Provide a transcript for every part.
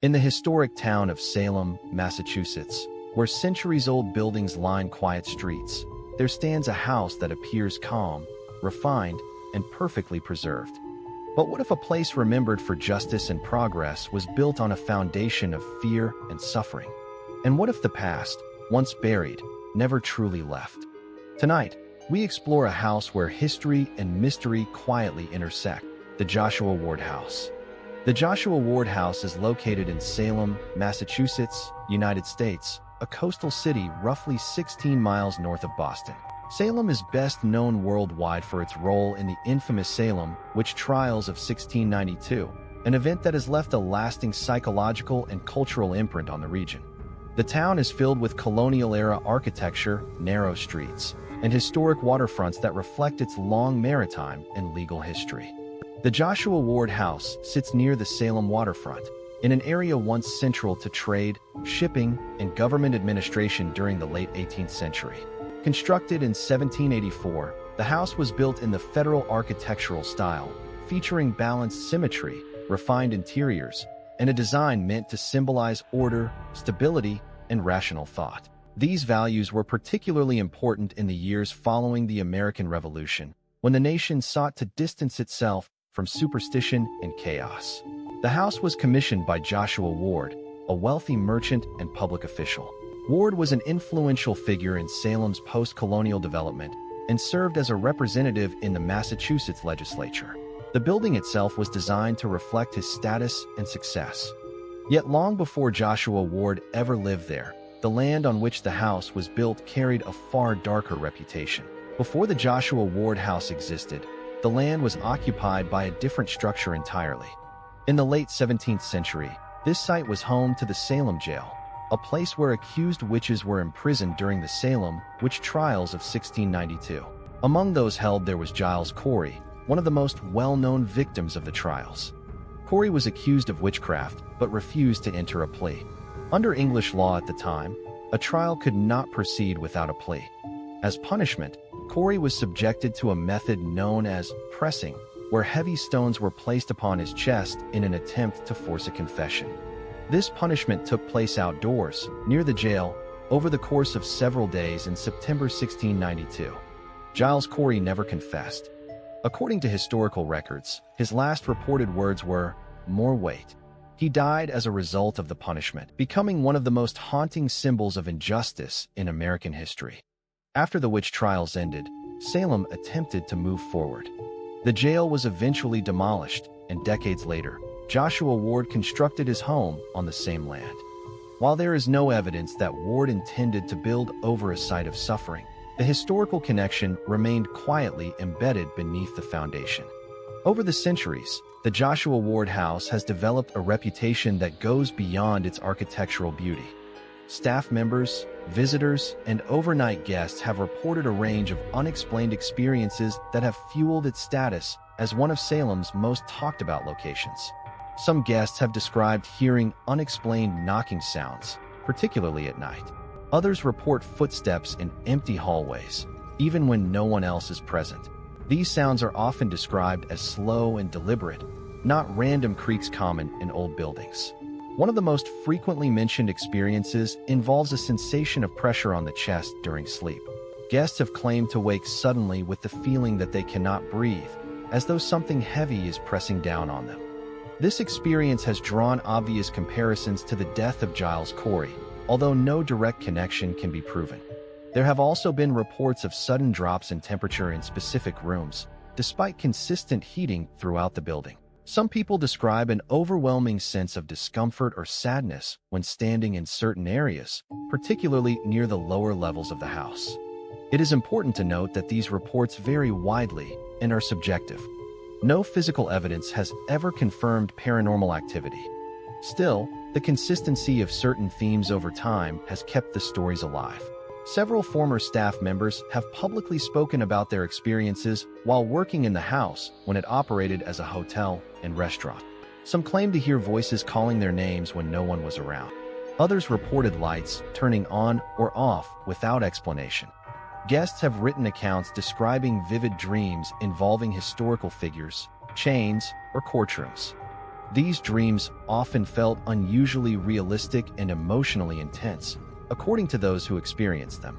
In the historic town of Salem, Massachusetts, where centuries-old buildings line quiet streets, there stands a house that appears calm, refined, and perfectly preserved. But what if a place remembered for justice and progress was built on a foundation of fear and suffering? And what if the past, once buried, never truly left? Tonight, we explore a house where history and mystery quietly intersect, the Joshua Ward House. The Joshua Ward House is located in Salem, Massachusetts, United States, a coastal city roughly 16 miles north of Boston. Salem is best known worldwide for its role in the infamous Salem witch trials of 1692, an event that has left a lasting psychological and cultural imprint on the region. The town is filled with colonial-era architecture, narrow streets, and historic waterfronts that reflect its long maritime and legal history. The Joshua Ward House sits near the Salem waterfront, in an area once central to trade, shipping, and government administration during the late 18th century. Constructed in 1784, the house was built in the Federal architectural style, featuring balanced symmetry, refined interiors, and a design meant to symbolize order, stability, and rational thought. These values were particularly important in the years following the American Revolution, when the nation sought to distance itself from superstition and chaos. The house was commissioned by Joshua Ward, a wealthy merchant and public official. Ward was an influential figure in Salem's post-colonial development and served as a representative in the Massachusetts legislature. The building itself was designed to reflect his status and success. Yet long before Joshua Ward ever lived there, the land on which the house was built carried a far darker reputation. Before the Joshua Ward House existed, the land was occupied by a different structure entirely. In the late 17th century, this site was home to the Salem Jail, a place where accused witches were imprisoned during the Salem witch trials of 1692. Among those held there was Giles Corey, one of the most well-known victims of the trials. Corey was accused of witchcraft, but refused to enter a plea. Under English law at the time, a trial could not proceed without a plea. As punishment, Corey was subjected to a method known as pressing, where heavy stones were placed upon his chest in an attempt to force a confession. This punishment took place outdoors, near the jail, over the course of several days in September 1692. Giles Corey never confessed. According to historical records, his last reported words were, "More weight." He died as a result of the punishment, becoming one of the most haunting symbols of injustice in American history. After the witch trials ended, Salem attempted to move forward. The jail was eventually demolished, and decades later, Joshua Ward constructed his home on the same land. While there is no evidence that Ward intended to build over a site of suffering, the historical connection remained quietly embedded beneath the foundation. Over the centuries, the Joshua Ward House has developed a reputation that goes beyond its architectural beauty. Staff members, visitors, and overnight guests have reported a range of unexplained experiences that have fueled its status as one of Salem's most talked-about locations. Some guests have described hearing unexplained knocking sounds, particularly at night. Others report footsteps in empty hallways, even when no one else is present. These sounds are often described as slow and deliberate, not random creaks common in old buildings. One of the most frequently mentioned experiences involves a sensation of pressure on the chest during sleep. Guests have claimed to wake suddenly with the feeling that they cannot breathe, as though something heavy is pressing down on them. This experience has drawn obvious comparisons to the death of Giles Corey, although no direct connection can be proven. There have also been reports of sudden drops in temperature in specific rooms, despite consistent heating throughout the building. Some people describe an overwhelming sense of discomfort or sadness when standing in certain areas, particularly near the lower levels of the house. It is important to note that these reports vary widely and are subjective. No physical evidence has ever confirmed paranormal activity. Still, the consistency of certain themes over time has kept the stories alive. Several former staff members have publicly spoken about their experiences while working in the house when it operated as a hotel and restaurant. Some claim to hear voices calling their names when no one was around. Others reported lights turning on or off without explanation. Guests have written accounts describing vivid dreams involving historical figures, chains, or courtrooms. These dreams often felt unusually realistic and emotionally intense, according to those who experienced them.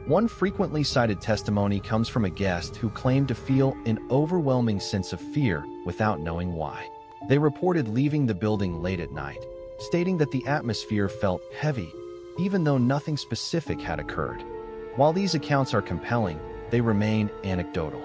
One frequently cited testimony comes from a guest who claimed to feel an overwhelming sense of fear without knowing why. They reported leaving the building late at night, stating that the atmosphere felt heavy, even though nothing specific had occurred. While these accounts are compelling, they remain anecdotal.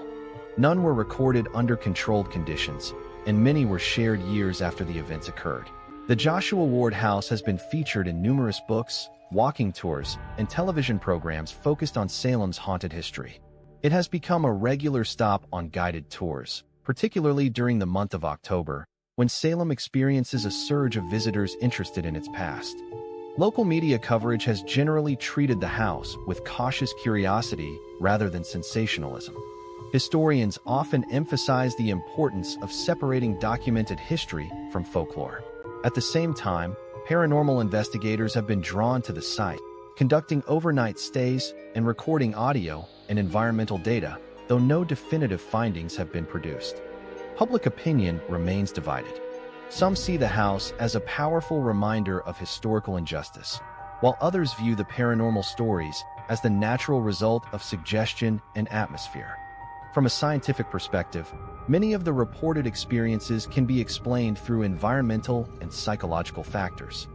None were recorded under controlled conditions, and many were shared years after the events occurred. The Joshua Ward House has been featured in numerous books, walking tours, and television programs focused on Salem's haunted history. It has become a regular stop on guided tours, particularly during the month of October, when Salem experiences a surge of visitors interested in its past. Local media coverage has generally treated the house with cautious curiosity rather than sensationalism. Historians often emphasize the importance of separating documented history from folklore. At the same time, paranormal investigators have been drawn to the site, conducting overnight stays and recording audio and environmental data, though no definitive findings have been produced. Public opinion remains divided. Some see the house as a powerful reminder of historical injustice, while others view the paranormal stories as the natural result of suggestion and atmosphere. From a scientific perspective, many of the reported experiences can be explained through environmental and psychological factors.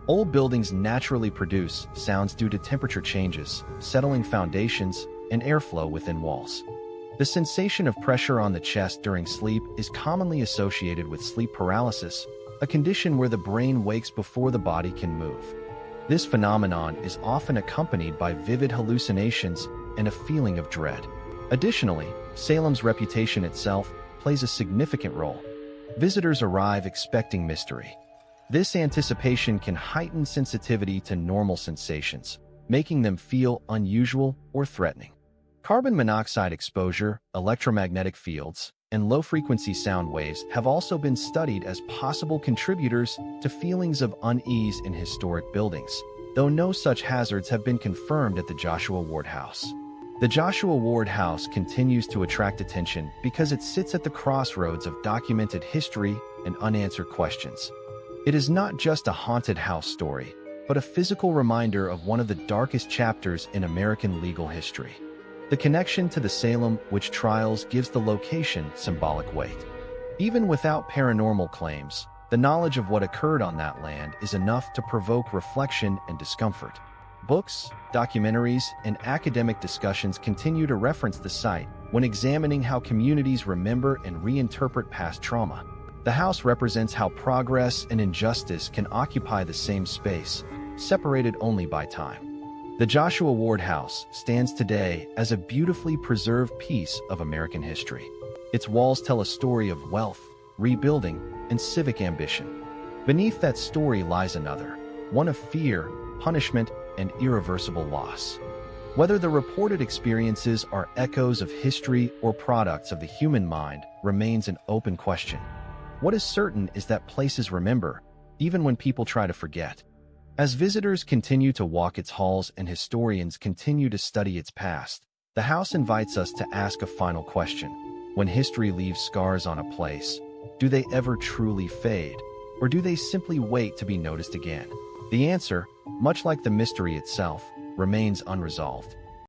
Old buildings naturally produce sounds due to temperature changes, settling foundations, and airflow within walls. The sensation of pressure on the chest during sleep is commonly associated with sleep paralysis, a condition where the brain wakes before the body can move. This phenomenon is often accompanied by vivid hallucinations and a feeling of dread. Additionally, Salem's reputation itself plays a significant role. Visitors arrive expecting mystery. This anticipation can heighten sensitivity to normal sensations, making them feel unusual or threatening. Carbon monoxide exposure, electromagnetic fields, and low-frequency sound waves have also been studied as possible contributors to feelings of unease in historic buildings, though no such hazards have been confirmed at the Joshua Ward House. The Joshua Ward House continues to attract attention because it sits at the crossroads of documented history and unanswered questions. It is not just a haunted house story, but a physical reminder of one of the darkest chapters in American legal history. The connection to the Salem witch trials gives the location symbolic weight. Even without paranormal claims, the knowledge of what occurred on that land is enough to provoke reflection and discomfort. Books, documentaries, and academic discussions continue to reference the site when examining how communities remember and reinterpret past trauma. The house represents how progress and injustice can occupy the same space, separated only by time. The Joshua Ward House stands today as a beautifully preserved piece of American history. Its walls tell a story of wealth, rebuilding, and civic ambition. Beneath that story lies another, one of fear, punishment, and irreversible loss. Whether the reported experiences are echoes of history or products of the human mind remains an open question. What is certain is that places remember, even when people try to forget. As visitors continue to walk its halls and historians continue to study its past, the house invites us to ask a final question. When history leaves scars on a place, do they ever truly fade, or do they simply wait to be noticed again? The answer, much like the mystery itself, remains unresolved.